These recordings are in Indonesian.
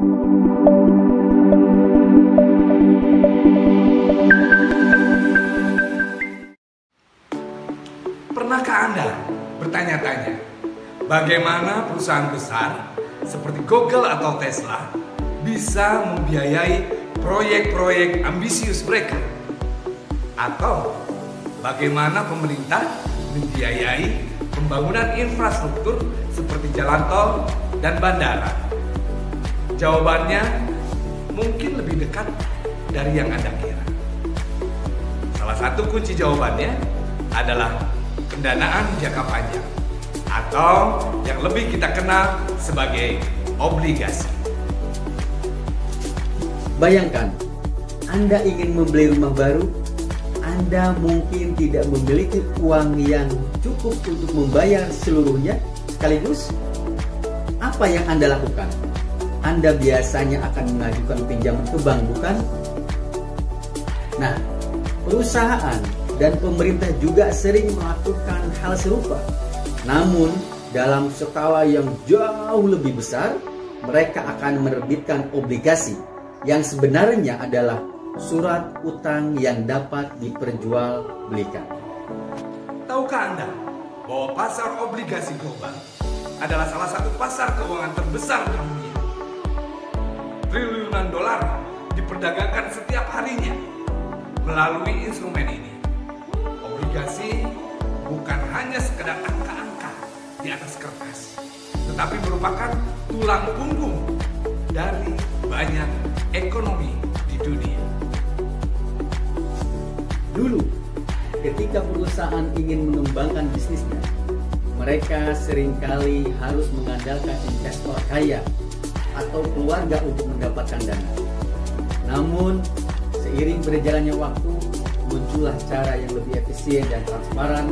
Pernahkah Anda bertanya-tanya bagaimana perusahaan besar seperti Google atau Tesla bisa membiayai proyek-proyek ambisius mereka? Atau bagaimana pemerintah membiayai pembangunan infrastruktur seperti jalan tol dan bandara? Jawabannya mungkin lebih dekat dari yang Anda kira. Salah satu kunci jawabannya adalah pendanaan jangka panjang atau yang lebih kita kenal sebagai obligasi. Bayangkan, Anda ingin membeli rumah baru, Anda mungkin tidak memiliki uang yang cukup untuk membayar seluruhnya sekaligus. Apa yang Anda lakukan? Anda biasanya akan mengajukan pinjaman ke bank, bukan? Nah, perusahaan dan pemerintah juga sering melakukan hal serupa. Namun, dalam skala yang jauh lebih besar, mereka akan menerbitkan obligasi yang sebenarnya adalah surat utang yang dapat diperjualbelikan. Tahukah Anda bahwa pasar obligasi global adalah salah satu pasar keuangan terbesar di dunia? Triliunan dolar diperdagangkan setiap harinya melalui instrumen ini. Obligasi bukan hanya sekedar angka-angka di atas kertas, tetapi merupakan tulang punggung dari banyak ekonomi di dunia. Dulu, ketika perusahaan ingin mengembangkan bisnisnya, mereka seringkali harus mengandalkan investor kaya atau keluarga untuk mendapatkan dana. Namun, seiring berjalannya waktu, muncullah cara yang lebih efisien dan transparan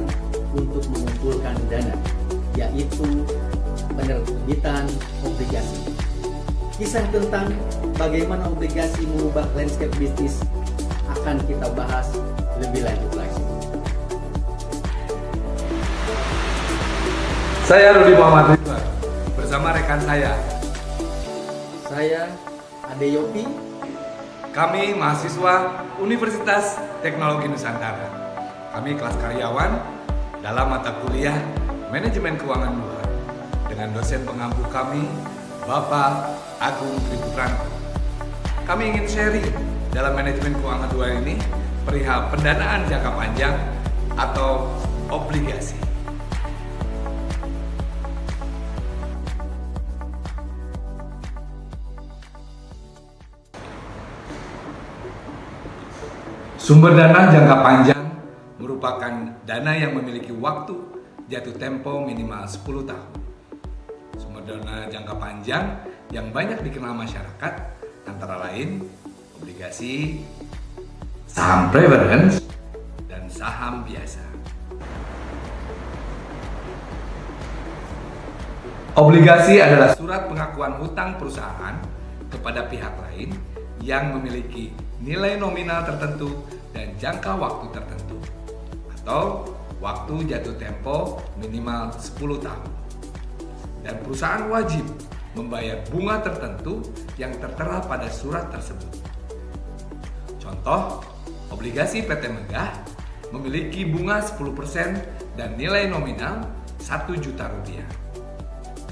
untuk mengumpulkan dana, yaitu penerbitan obligasi. Kisah tentang bagaimana obligasi mengubah landscape bisnis akan kita bahas lebih lanjut lagi. Saya Rudi Muhammad Ridwan bersama rekan saya Ade Yopi. Kami mahasiswa Universitas Teknologi Nusantara. Kami kelas karyawan dalam mata kuliah Manajemen Keuangan 2 dengan dosen pengampu kami, Bapak Agung Triputranto. Kami ingin sharing dalam Manajemen Keuangan 2 ini perihal pendanaan jangka panjang atau obligasi. Sumber dana jangka panjang merupakan dana yang memiliki waktu jatuh tempo minimal 10 tahun. Sumber dana jangka panjang yang banyak dikenal masyarakat antara lain obligasi, saham preference, dan saham biasa. Obligasi adalah surat pengakuan hutang perusahaan kepada pihak lain yang memiliki nilai nominal tertentu dan jangka waktu tertentu atau waktu jatuh tempo minimal 10 tahun. Dan perusahaan wajib membayar bunga tertentu yang tertera pada surat tersebut. Contoh, obligasi PT Megah memiliki bunga 10% dan nilai nominal 1 juta rupiah.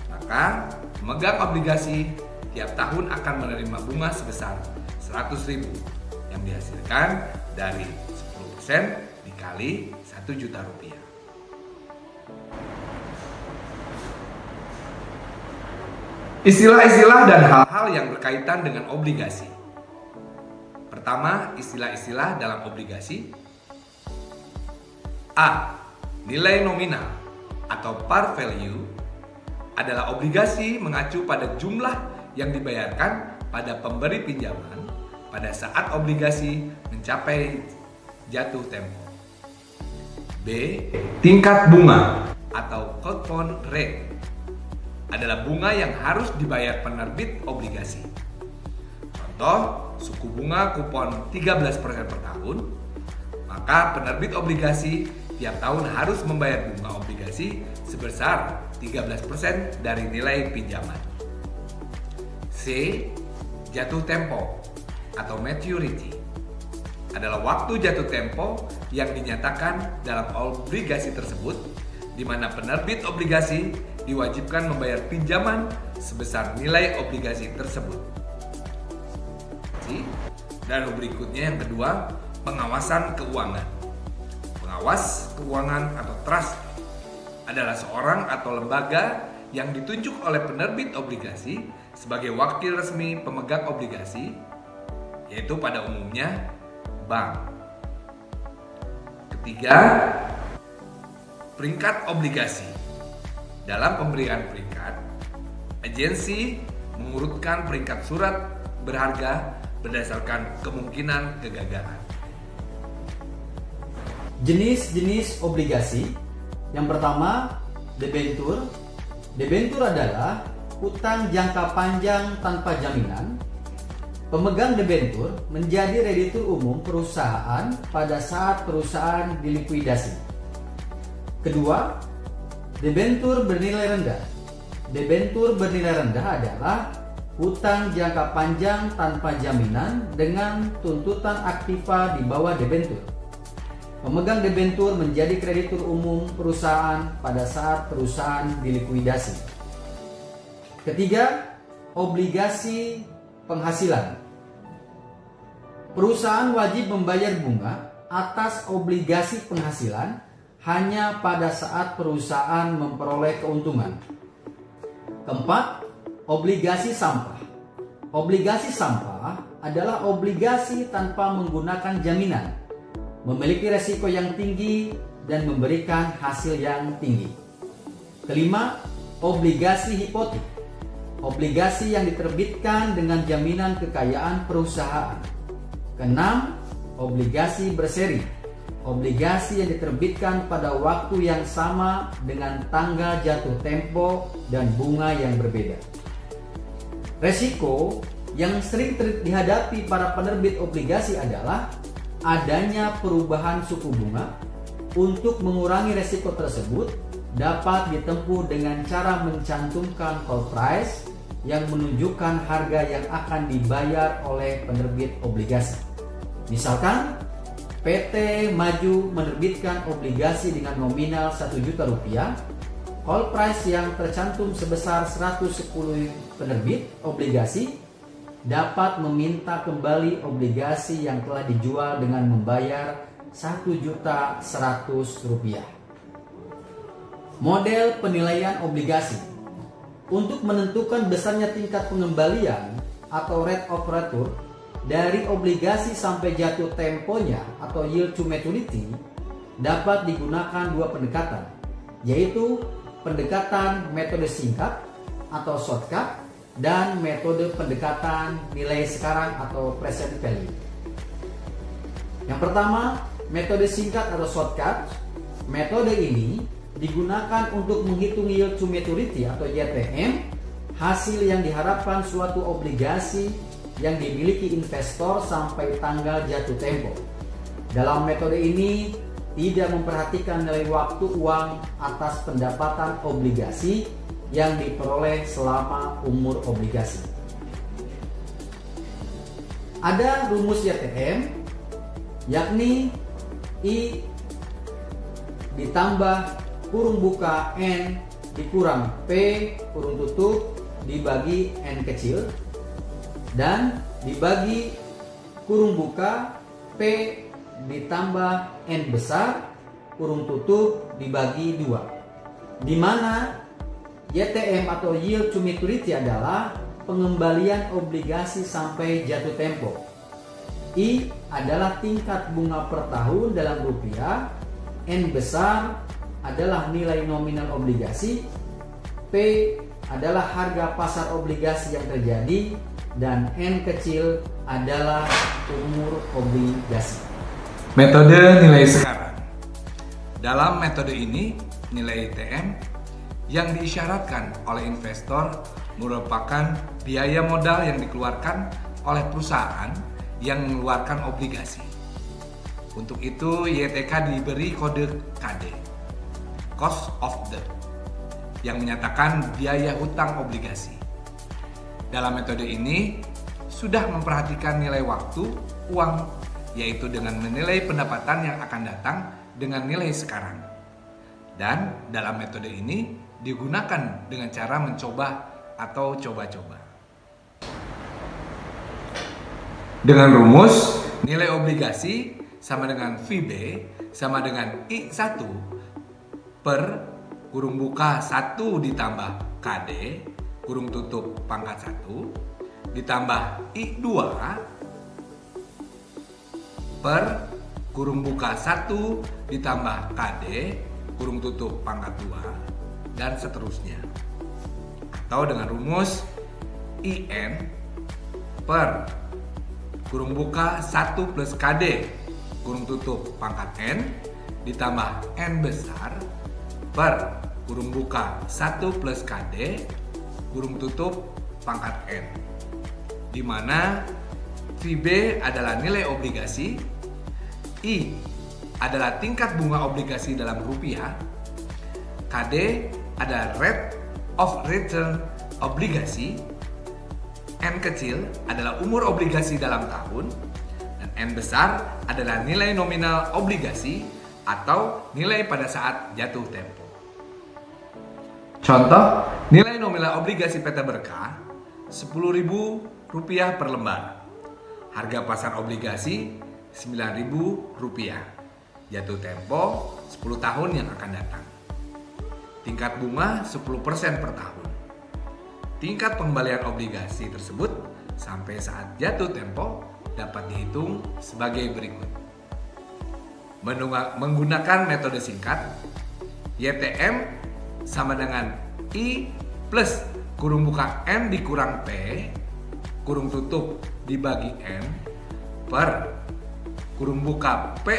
Maka pemegang obligasi tiap tahun akan menerima bunga sebesar 100.000 yang dihasilkan dari 10% dikali 1 juta rupiah. Istilah-istilah dan hal-hal yang berkaitan dengan obligasi. Pertama, istilah-istilah dalam obligasi. A. Nilai nominal atau par value adalah obligasi mengacu pada jumlah yang dibayarkan pada pemberi pinjaman pada saat obligasi mencapai jatuh tempo. B. Tingkat bunga atau coupon rate adalah bunga yang harus dibayar penerbit obligasi. Contoh, suku bunga kupon 13% per tahun, maka penerbit obligasi tiap tahun harus membayar bunga obligasi sebesar 13% dari nilai pinjaman. C. Jatuh tempo atau maturity adalah waktu jatuh tempo yang dinyatakan dalam obligasi tersebut, di mana penerbit obligasi diwajibkan membayar pinjaman sebesar nilai obligasi tersebut. Dan berikutnya yang kedua, pengawasan keuangan. Pengawas keuangan atau trust adalah seorang atau lembaga yang ditunjuk oleh penerbit obligasi sebagai wakil resmi pemegang obligasi, yaitu pada umumnya bank. Ketiga, peringkat obligasi. Dalam pemberian peringkat, agensi mengurutkan peringkat surat berharga berdasarkan kemungkinan kegagalan. Jenis-jenis obligasi. Yang pertama, debentur. Debentur adalah utang jangka panjang tanpa jaminan. Pemegang debentur menjadi kreditur umum perusahaan pada saat perusahaan dilikuidasi. Kedua, debentur bernilai rendah. Debentur bernilai rendah adalah utang jangka panjang tanpa jaminan dengan tuntutan aktiva di bawah debentur. Pemegang debentur menjadi kreditur umum perusahaan pada saat perusahaan dilikuidasi. Ketiga, obligasi penghasilan. Perusahaan wajib membayar bunga atas obligasi penghasilan hanya pada saat perusahaan memperoleh keuntungan. Keempat, obligasi sampah. Obligasi sampah adalah obligasi tanpa menggunakan jaminan, memiliki resiko yang tinggi dan memberikan hasil yang tinggi. Kelima, obligasi hipotek. Obligasi yang diterbitkan dengan jaminan kekayaan perusahaan. Keenam, obligasi berseri. Obligasi yang diterbitkan pada waktu yang sama dengan tanggal jatuh tempo dan bunga yang berbeda. Resiko yang sering dihadapi para penerbit obligasi adalah adanya perubahan suku bunga. Untuk mengurangi resiko tersebut dapat ditempuh dengan cara mencantumkan call price yang menunjukkan harga yang akan dibayar oleh penerbit obligasi. Misalkan PT Maju menerbitkan obligasi dengan nominal 1 juta rupiah, call price yang tercantum sebesar 110 penerbit obligasi dapat meminta kembali obligasi yang telah dijual dengan membayar Rp1.100.000. Model penilaian obligasi. Untuk menentukan besarnya tingkat pengembalian atau rate of return dari obligasi sampai jatuh temponya atau yield to maturity dapat digunakan dua pendekatan, yaitu pendekatan metode singkat atau shortcut dan metode pendekatan nilai sekarang atau present value. Yang pertama, metode singkat atau shortcut. Metode ini digunakan untuk menghitung yield to maturity atau YTM, hasil yang diharapkan suatu obligasi yang dimiliki investor sampai tanggal jatuh tempo. Dalam metode ini tidak memperhatikan nilai waktu uang atas pendapatan obligasi yang diperoleh selama umur obligasi. Ada rumus YTM, yakni I ditambah kurung buka N dikurang P kurung tutup dibagi N kecil dan dibagi kurung buka P ditambah N besar kurung tutup dibagi 2, di mana YTM atau yield to maturity adalah pengembalian obligasi sampai jatuh tempo. I adalah tingkat bunga per tahun dalam rupiah, N besar adalah nilai nominal obligasi, P adalah harga pasar obligasi yang terjadi, dan N kecil adalah umur obligasi. Metode nilai sekarang. Dalam metode ini, nilai YTM yang diisyaratkan oleh investor merupakan biaya modal yang dikeluarkan oleh perusahaan yang mengeluarkan obligasi. Untuk itu, YTK diberi kode KD, Cost of Debt, yang menyatakan biaya hutang obligasi. Dalam metode ini, sudah memperhatikan nilai waktu, uang, yaitu dengan menilai pendapatan yang akan datang dengan nilai sekarang. Dan dalam metode ini digunakan dengan cara mencoba atau coba-coba. Dengan rumus, nilai obligasi sama dengan VB sama dengan I1 per kurung buka 1 ditambah KD kurung tutup pangkat 1 ditambah I2 per kurung buka 1 ditambah KD kurung tutup pangkat 2 dan seterusnya. Atau dengan rumus IN per kurung buka 1 plus KD kurung tutup pangkat N ditambah N besar per kurung buka 1 plus KD kurung tutup pangkat N, di mana VB adalah nilai obligasi, I adalah tingkat bunga obligasi dalam rupiah, KD adalah rate of return obligasi, N kecil adalah umur obligasi dalam tahun, dan N besar adalah nilai nominal obligasi atau nilai pada saat jatuh tempo. Contoh, nilai nominal obligasi PT Berkah Rp10.000 per lembar. Harga pasar obligasi Rp9.000. Jatuh tempo 10 tahun yang akan datang. Tingkat bunga 10% per tahun. Tingkat pengembalian obligasi tersebut sampai saat jatuh tempo dapat dihitung sebagai berikut. Menggunakan metode singkat, YTM sama dengan I plus kurung buka N dikurang P kurung tutup dibagi N per kurung buka P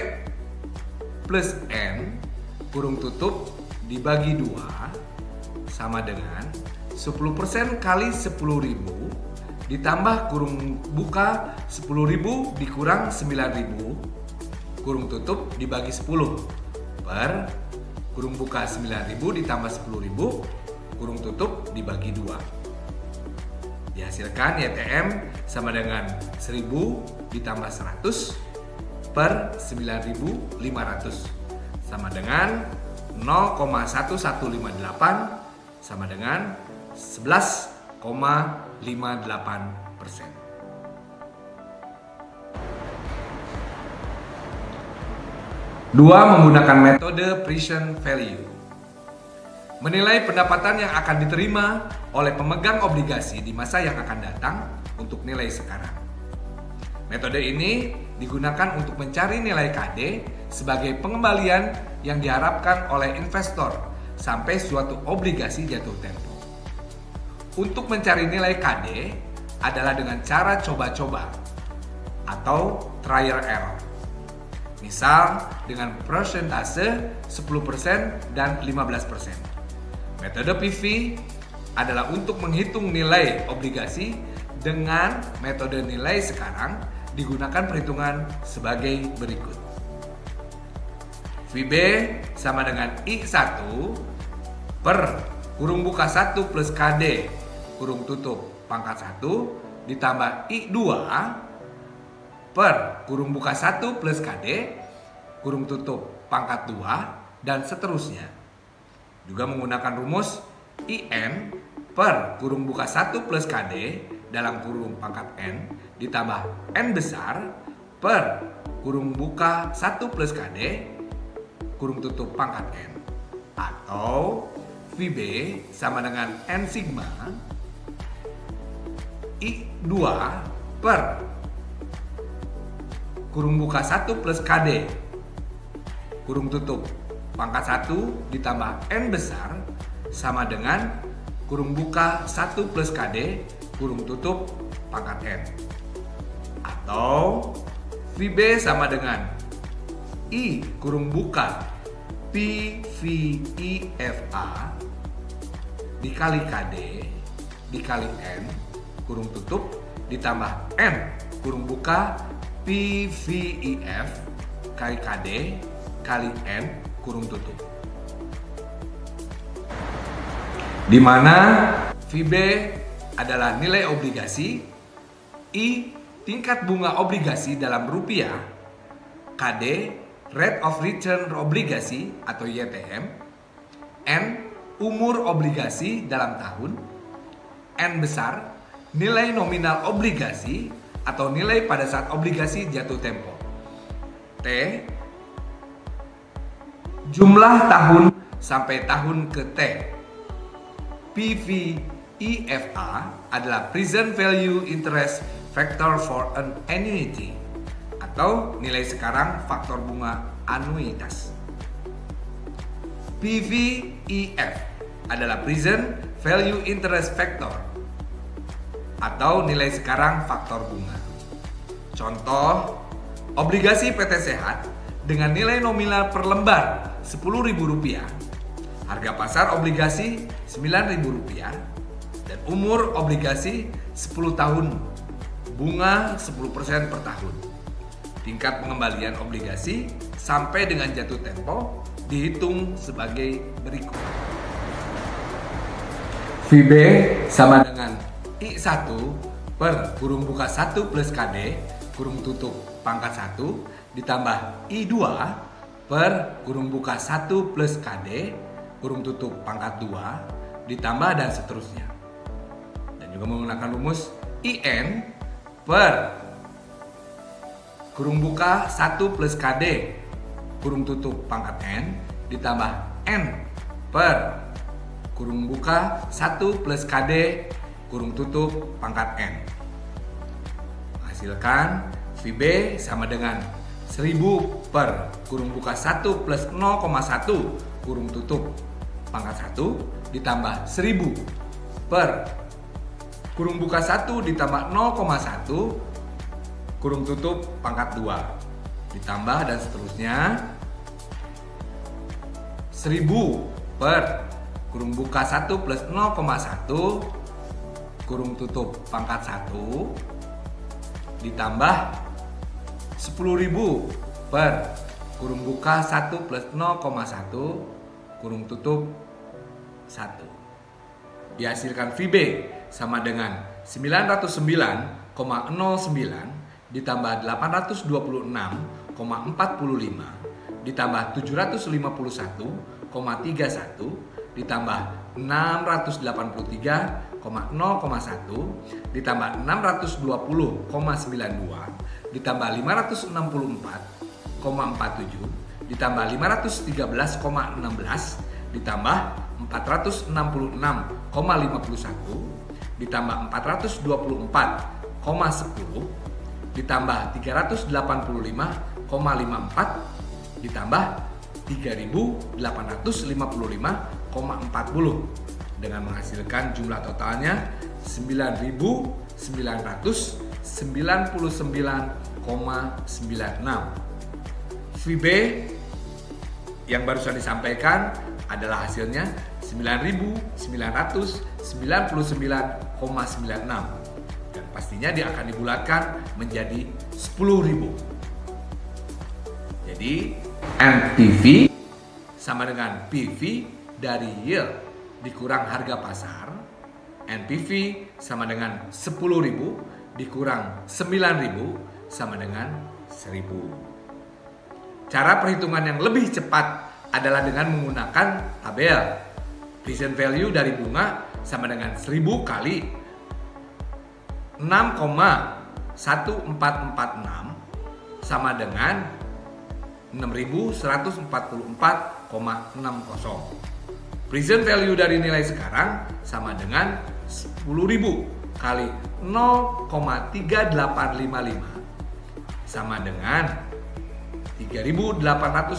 plus N kurung tutup dibagi 2 sama dengan 10% kali 10.000 ditambah kurung buka 10.000 dikurang 9.000 kurung tutup dibagi 10 per kurung buka 9.000 ditambah 10.000 kurung tutup dibagi 2. Dihasilkan YTM sama dengan 1.000 ditambah 100 per 9.500 sama dengan 0,1158 sama dengan 11,58%. Dua, menggunakan metode present value. Menilai pendapatan yang akan diterima oleh pemegang obligasi di masa yang akan datang untuk nilai sekarang. Metode ini digunakan untuk mencari nilai KD sebagai pengembalian yang diharapkan oleh investor sampai suatu obligasi jatuh tempo. Untuk mencari nilai KD adalah dengan cara coba-coba atau trial error. Misal dengan persentase 10% dan 15%. Metode PV adalah untuk menghitung nilai obligasi dengan metode nilai sekarang digunakan perhitungan sebagai berikut. VB sama dengan I1 per kurung buka 1 plus KD kurung tutup pangkat 1 ditambah I2 per kurung buka 1 plus KD kurung tutup pangkat 2 dan seterusnya. Juga menggunakan rumus IN per kurung buka 1 plus KD dalam kurung pangkat N ditambah N besar per kurung buka 1 plus KD kurung tutup pangkat N, atau VB sama dengan N sigma I2 per kurung buka 1 plus KD kurung tutup pangkat 1 ditambah N besar sama dengan kurung buka 1 plus KD kurung tutup pangkat N, atau VB sama dengan I kurung buka PVIFA dikali KD dikali N kurung tutup ditambah N kurung buka PVIF kali KD kali N kurung tutup, di mana VB adalah nilai obligasi, I. Tingkat bunga obligasi dalam rupiah. KD. Rate of return obligasi atau YTM. N. Umur obligasi dalam tahun. N besar. Nilai nominal obligasi atau nilai pada saat obligasi jatuh tempo. T. Jumlah tahun sampai tahun ke T. PVEFA adalah present value interest factor for an annuity atau nilai sekarang faktor bunga anuitas. PVEF adalah present value interest factor atau nilai sekarang faktor bunga. Contoh, obligasi PT Sehat dengan nilai nominal per lembar Rp10.000, harga pasar obligasi Rp9.000, dan umur obligasi 10 tahun, bunga 10% per tahun. Tingkat pengembalian obligasi sampai dengan jatuh tempo dihitung sebagai berikut. VB sama dengan I1 per kurung buka 1 plus KD kurung tutup pangkat 1 ditambah I2 per kurung buka 1 plus KD kurung tutup pangkat 2 ditambah dan seterusnya. Dan juga menggunakan rumus IN per kurung buka 1 plus KD kurung tutup pangkat N ditambah N per kurung buka 1 plus KD kurung tutup pangkat N. Hasilkan VB sama dengan 1000 per kurung buka 1 plus 0,1 kurung tutup pangkat 1 ditambah 1000 per kurung buka 1 ditambah 0,1 kurung tutup pangkat 2 ditambah dan seterusnya 1000 per kurung buka 1 plus 0,1 kurung tutup pangkat 1 ditambah 10.000 per kurung buka 1 plus 0,1 kurung tutup 1. Dihasilkan VB sama dengan 909,09 ditambah 826,45 ditambah 751,31 ditambah 683,01 ditambah 620,92 ditambah 564,47 ditambah 513,16 ditambah 466,51 ditambah 424,10 ditambah 385,54 ditambah 3.855,40 dengan menghasilkan jumlah totalnya 9.999,96. VB yang barusan disampaikan adalah hasilnya 9.999,96 dan pastinya dia akan dibulatkan menjadi 10.000. Jadi NPV sama dengan PV dari yield dikurang harga pasar. NPV sama dengan 10.000 dikurang 9.000 sama dengan 1.000. Cara perhitungan yang lebih cepat adalah dengan menggunakan tabel. Present value dari bunga sama dengan 1000 kali 6,1446 sama dengan 6.144,60. Present value dari nilai sekarang sama dengan 10.000 kali 0,3855 sama dengan 3.855,00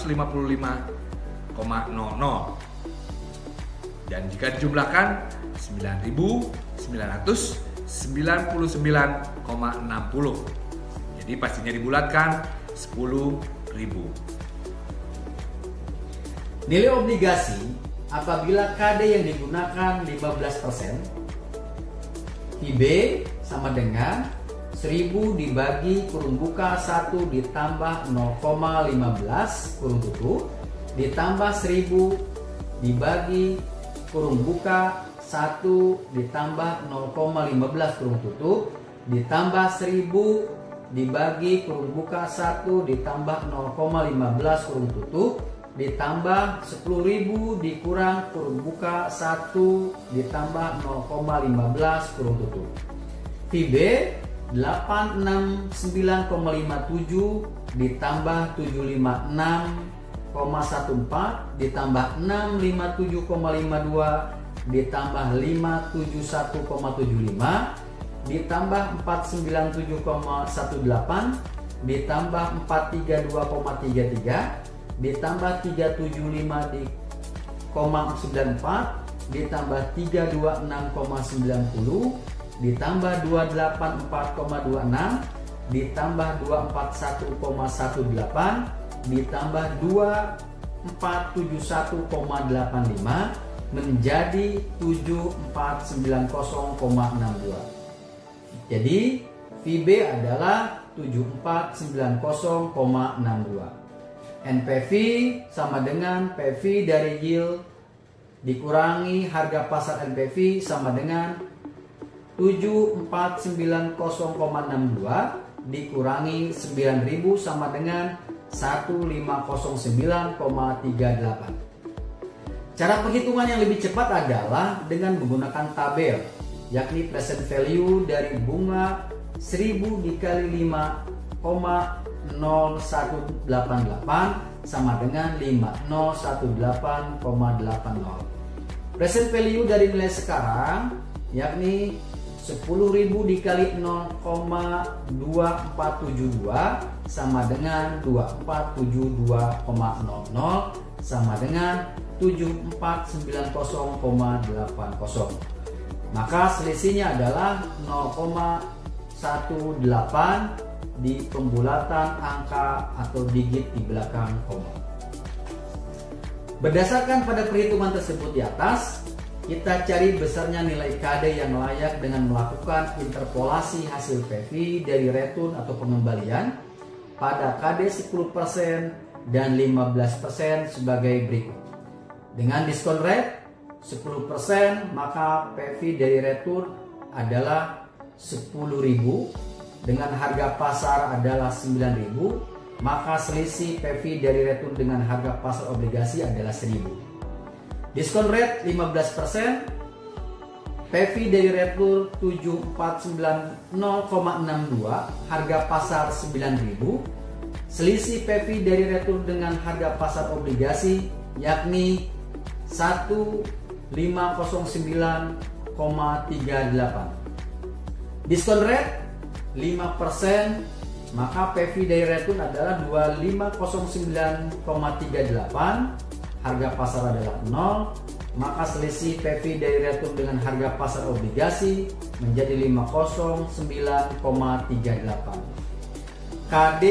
dan jika dijumlahkan 9.999,60. Jadi pastinya dibulatkan 10.000. Nilai obligasi apabila KD yang digunakan 15%, IB sama dengan 1000 dibagi kurung buka 1 ditambah 0,15 kurung tutup ditambah 1000 dibagi kurung buka 1 ditambah 0,15 kurung tutup ditambah 1000 dibagi kurung buka 1 ditambah 0,15 kurung tutup ditambah 10.000 dikurang kurung buka 1 ditambah 0,15 kurung tutup. Phi B 869,57 ditambah 756,14 ditambah 657,52 ditambah 571,75 ditambah 497,18 ditambah 432,33 ditambah 375,94 ditambah 326,90 ditambah 284,26 ditambah 241,18 ditambah 2471,85 menjadi 7490,62. Jadi Phi B adalah 7490,62. NPV sama dengan PV dari yield dikurangi harga pasar NPV sama dengan 7490,62 dikurangi 9.000 sama dengan 1509,38. Cara penghitungan yang lebih cepat adalah dengan menggunakan tabel, yakni present value dari bunga 1000 dikali 5,0188 sama dengan 5018,80. Present value dari nilai sekarang yakni 10.000 dikali 0,2472 sama dengan 2472,00 sama dengan 7490,80. Maka selisihnya adalah 0,18 di pembulatan angka atau digit di belakang koma. Berdasarkan pada perhitungan tersebut di atas, kita cari besarnya nilai KD yang layak dengan melakukan interpolasi hasil PV dari return atau pengembalian pada KD 10% dan 15% sebagai berikut. Dengan diskon rate 10%, maka PV dari return adalah 10.000, dengan harga pasar adalah 9.000, maka selisih PV dari return dengan harga pasar obligasi adalah 1.000. Diskon rate 15%, PV dari return 749,0,62, harga pasar 9.000, selisih PV dari return dengan harga pasar obligasi yakni 1509,38. Diskon rate 5%, maka PV dari return adalah 2509,38, harga pasar adalah 0, maka selisih PV dari return dengan harga pasar obligasi menjadi 509,38. KD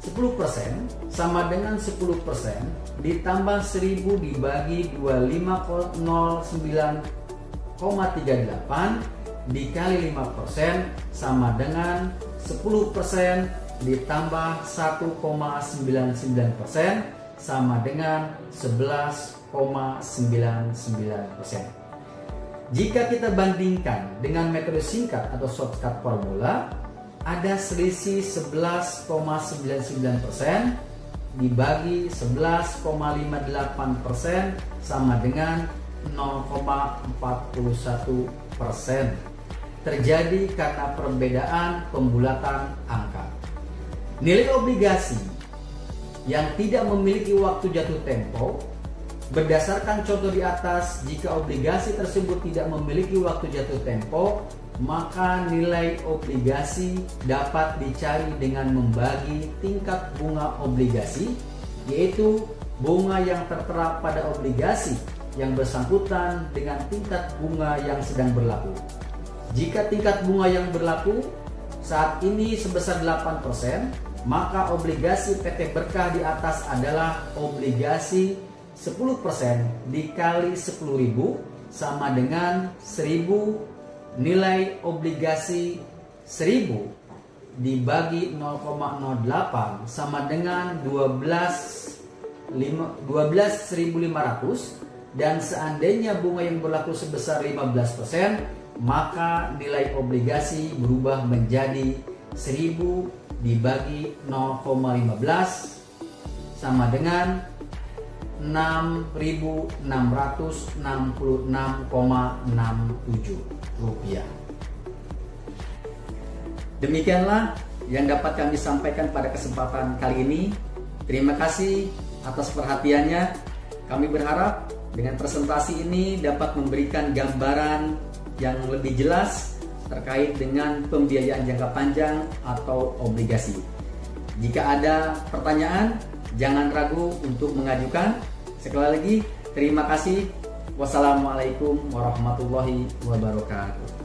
10% sama dengan 10% ditambah 1000 dibagi 2509,38 dikali 5% sama dengan 10% ditambah 1,99% sama dengan 11,99%. Jika kita bandingkan dengan metode singkat atau shortcut formula, ada selisih 11,99% dibagi 11,58% sama dengan 0,41%. Terjadi karena perbedaan pembulatan angka. Nilai obligasi yang tidak memiliki waktu jatuh tempo, berdasarkan contoh di atas, jika obligasi tersebut tidak memiliki waktu jatuh tempo, maka nilai obligasi dapat dicari dengan membagi tingkat bunga obligasi, yaitu bunga yang tertera pada obligasi yang bersangkutan dengan tingkat bunga yang sedang berlaku. Jika tingkat bunga yang berlaku saat ini sebesar 8%, maka obligasi PT Berkah di atas adalah obligasi 10% dikali 10.000 sama dengan 1.000, nilai obligasi 1.000 dibagi 0,08 sama dengan 12.500, dan seandainya bunga yang berlaku sebesar 15%, maka nilai obligasi berubah menjadi 1000 dibagi 0,15 sama dengan 6.666,67 rupiah. Demikianlah yang dapat kami sampaikan pada kesempatan kali ini. Terima kasih atas perhatiannya. Kami berharap dengan presentasi ini dapat memberikan gambaran yang lebih jelas terkait dengan pembiayaan jangka panjang atau obligasi. Jika ada pertanyaan, jangan ragu untuk mengajukan. Sekali lagi, terima kasih. Wassalamualaikum warahmatullahi wabarakatuh.